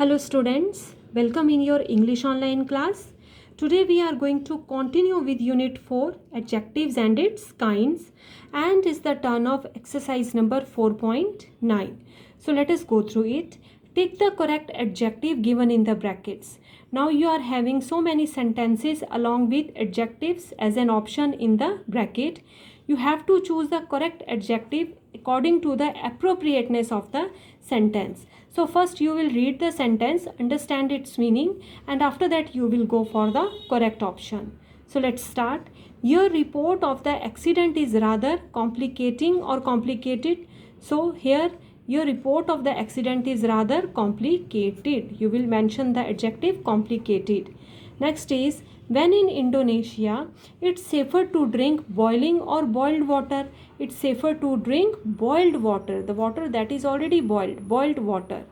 Hello students, welcome in your English online class. Today we are going to continue with unit 4 adjectives and its kinds, and is the turn of exercise number 4.9. So let us go through it. Take the correct adjective given in the brackets. Now you are having so many sentences along with adjectives as an option in the bracket. You have to choose the correct adjective according to the appropriateness of the sentence. So first you will read the sentence, understand its meaning, and after that you will go for the correct option. So let's start. Your report of the accident is rather complicating or complicated. So here your report of the accident is rather complicated. You will mention the adjective complicated. Next is, when in Indonesia, it's safer to drink boiling or boiled water. It's safer to drink boiled water, the water that is already boiled water.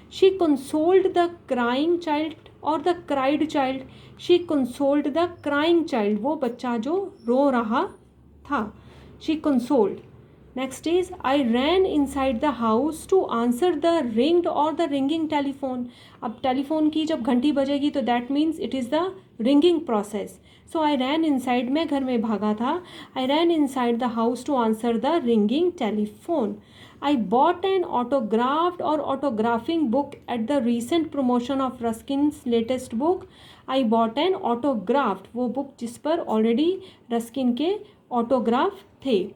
She consoled the crying child or the cried child. She consoled the crying child, वो बच्चा जो रो रहा था. She consoled. Next is, I ran inside the house to answer the ringed or the ringing telephone. अब telephone की जब घंटी बजेगी तो that means it is the ringing process. So I ran inside, मैं घर में भागा था. I ran inside the house to answer the ringing telephone. I bought an autographed or autographing book at the recent promotion of Ruskin's latest book. I bought an autographed, वो book जिस पर already Ruskin के autograph थे.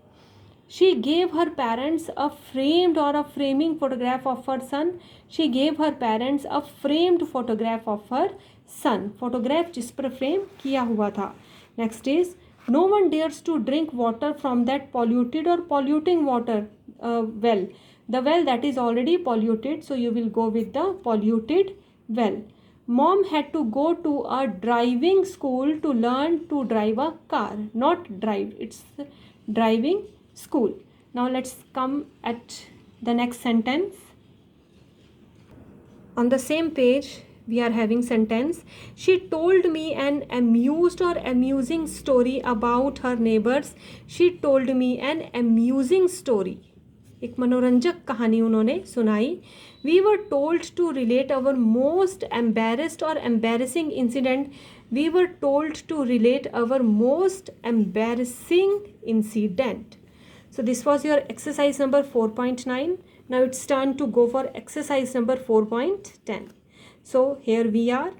She gave her parents a framed or a framing photograph of her son. She gave her parents a framed photograph of her son. Photograph जिस पर frame किया हुआ था. Next is, no one dares to drink water from that polluted or polluting water well. The well that is already polluted, so you will go with the polluted well. Mom had to go to a driving school to learn to drive a car. Not drive, it's driving school. Now let's come at the next sentence. On the same page we are having sentence. She told me an amused or amusing story about her neighbors. She told me an amusing story. एक मनोरंजक कहानी उन्होंने सुनाई. We were told to relate our most embarrassed or embarrassing incident. We were told to relate our most embarrassing incident. So this was your exercise number 4.9. Now it's time to go for exercise number 4.10. So here we are.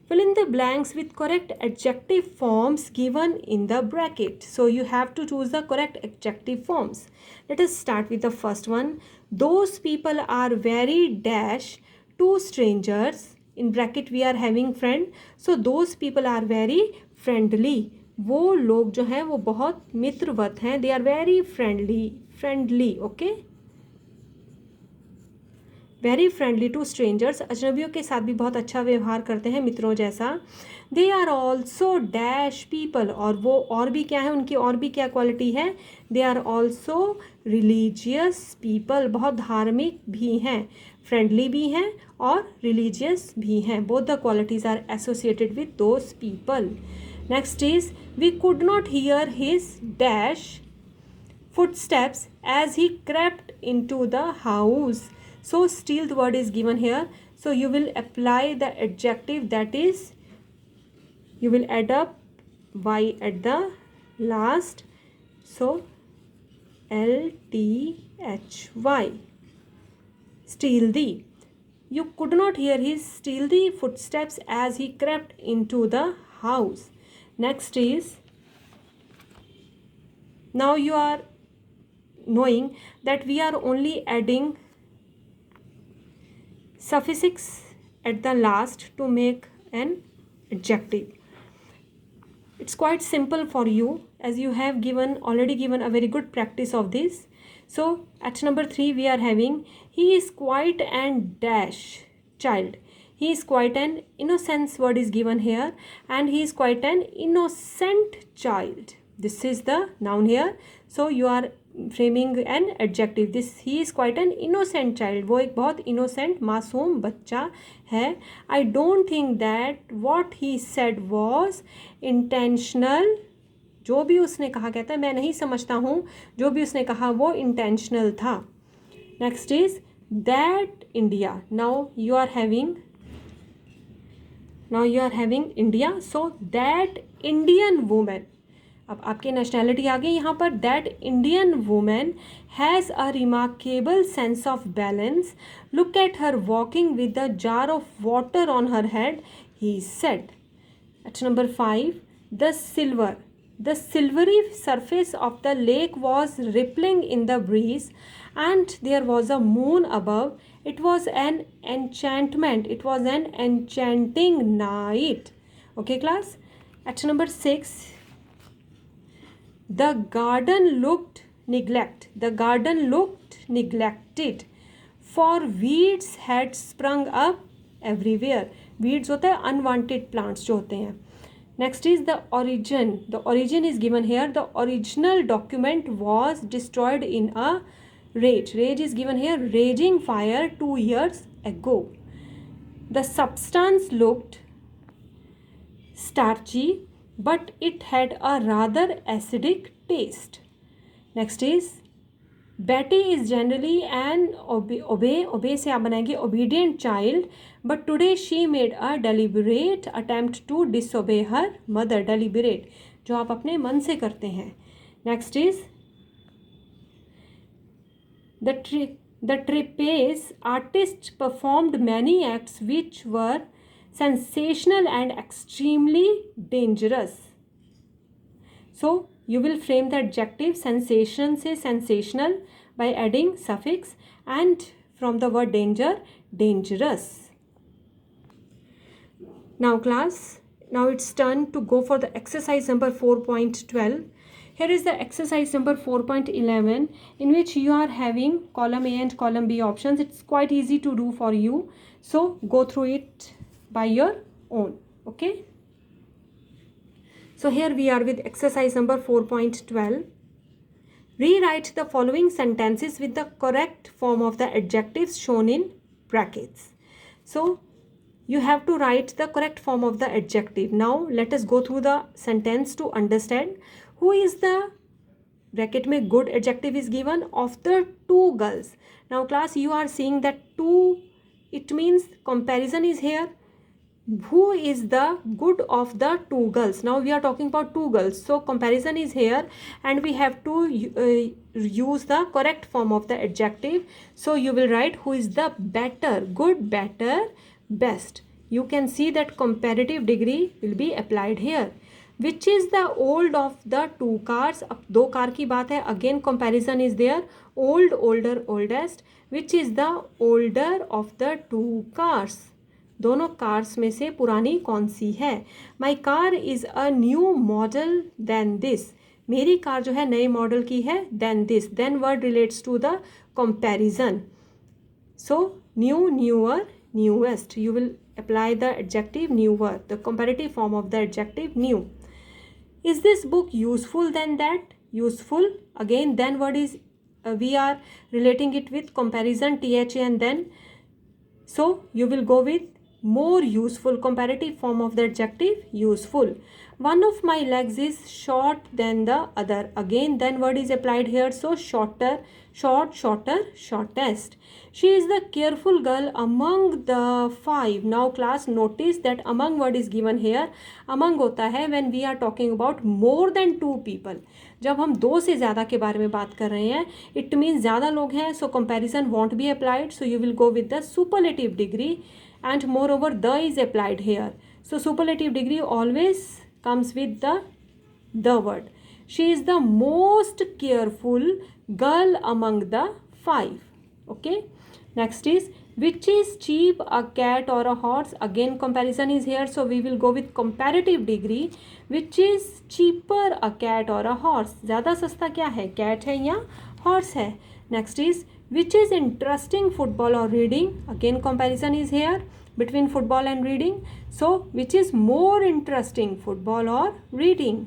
Fill in the blanks with correct adjective forms given in the bracket. So you have to choose the correct adjective forms. Let us start with the first one. Those people are very dash to strangers. In bracket we are having friend. So those people are very friendly. वो लोग जो हैं वो बहुत मित्रवत हैं. They are very friendly, okay? Very friendly to strangers. अजनबियों के साथ भी बहुत अच्छा व्यवहार करते हैं, मित्रों जैसा. They are also dash people, और वो और भी क्या है, उनकी और भी क्या क्वालिटी है. They are also religious people, बहुत धार्मिक भी हैं, फ्रेंडली भी हैं और रिलीजियस भी हैं. Both the qualities are associated with those people. Next is, we could not hear his dash footsteps as he crept into the house. So still the word is given here. So you will apply the adjective, that is, you will add up y at the last. So LTHY, stealthy. You could not hear his stealthy footsteps as he crept into the house. Next is, now you are knowing that we are only adding suffixes at the last to make an adjective. It's quite simple for you, as you have already given a very good practice of this. So at number 3 we are having, he is quite an dash child. He is quite an innocence word is given here, and he is quite an innocent child. This is the noun here. So you are framing an adjective. This, he is quite an innocent child. वो एक बहुत innocent मासूम बच्चा है. I don't think that what he said was intentional. जो भी उसने कहा, कहता है मैं नहीं समझता हूँ जो भी उसने कहा वो intentional था. Next is that India. Now you are having now you are having India, so that Indian woman, अब आपकी नेशनैलिटी आ गई यहाँ पर, that Indian women has a remarkable sense of balance, look at her walking with the jar of water on her head, he said. At number 5, the silvery surface of the lake was rippling in the breeze, and there was a moon above. It was an enchantment. It was an enchanting night. Okay, class. At number 6, the garden looked neglected, for weeds had sprung up everywhere. Weeds होता है unwanted plants जो होते हैं. Next is the origin. The origin is given here. The original document was destroyed in a rage. Rage is given here. Raging fire 2 years ago. The substance looked starchy, but it had a rather acidic taste. Next is Betty is generally an obey से आप बनाएंगे obedient child, but today she made a deliberate attempt to disobey her mother. Deliberate जो आप अपने मन से करते हैं. Next is the trapeze artist performed many acts which were sensational and extremely dangerous. So you will frame the adjective sensation से sensational by adding suffix and from the word danger, dangerous. Now class, now it's turn to go for the exercise number 4.12. Here is the exercise number 4.11 in which you are having column A and column B options. It's quite easy to do for you. So go through it by your own. Okay. So here we are with exercise number 4.12. Rewrite the following sentences with the correct form of the adjectives shown in brackets. So you have to write the correct form of the adjective. Now let us go through the sentence to understand. Who is the bracket में good adjective is given of the two girls. Now class, you are seeing that two, it means comparison is here. Who is the good of the two girls? Now we are talking about two girls, so comparison is here and we have to use the correct form of the adjective. So you will write who is the better, good, better, best. You can see that comparative degree will be applied here. Which is the old of the two cars? अब दो car की बात है, again comparison is there. Old, older, oldest. Which is the older of the two cars? दोनों cars में से पुरानी कौन सी है? My car is a new model than this. मेरी कार जो है नए मॉडल की है than this. Than word relates to the comparison. So new, newer, newest. You will apply the adjective newer, the comparative form of the adjective new. Is this book useful than that? Useful, again than word is we are relating it with comparison, THA and then. So you will go with more useful, comparative form of the adjective useful. One of my legs is short than the other. Again then word is applied here, so shorter, short, shorter, shortest. She is the careful girl among the five. Now class, notice that among word is given here. Among होता है when we are talking about more than two people. जब हम दो से ज़्यादा के बारे में बात कर रहे हैं, it means ज़्यादा लोग हैं, so comparison won't be applied. So you will go with the superlative degree. And moreover the is applied here, so superlative degree always comes with the word. She is the most careful girl among the five. Okay, next is which is cheap, a cat or a horse? Again comparison is here, so we will go with comparative degree. Which is cheaper, a cat or a horse? ज़्यादा सस्ता क्या है, cat है या horse है? Next is which is interesting, football or reading? Again comparison is here between football and reading, so which is more interesting, football or reading?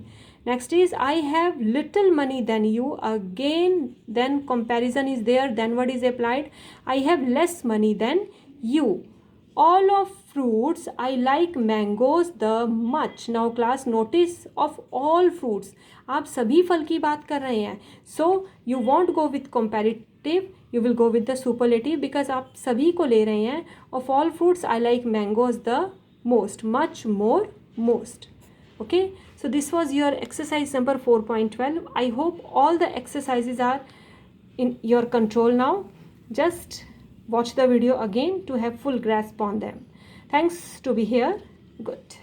Next is I have little money than you. Again then comparison is there, then word is applied. I have less money than you. All of fruits I like mangoes the much. Now class, notice of all fruits, आप सभी फल की बात कर रहे हैं, so you won't go with comparative, you will go with the superlative because आप सभी को ले रहे हैं. Of all fruits I like mangoes the most, much, more, most. Okay, so this was your exercise number 4.12. I hope all the exercises are in your control now. Just watch the video again to have full grasp on them. Thanks to be here. Good.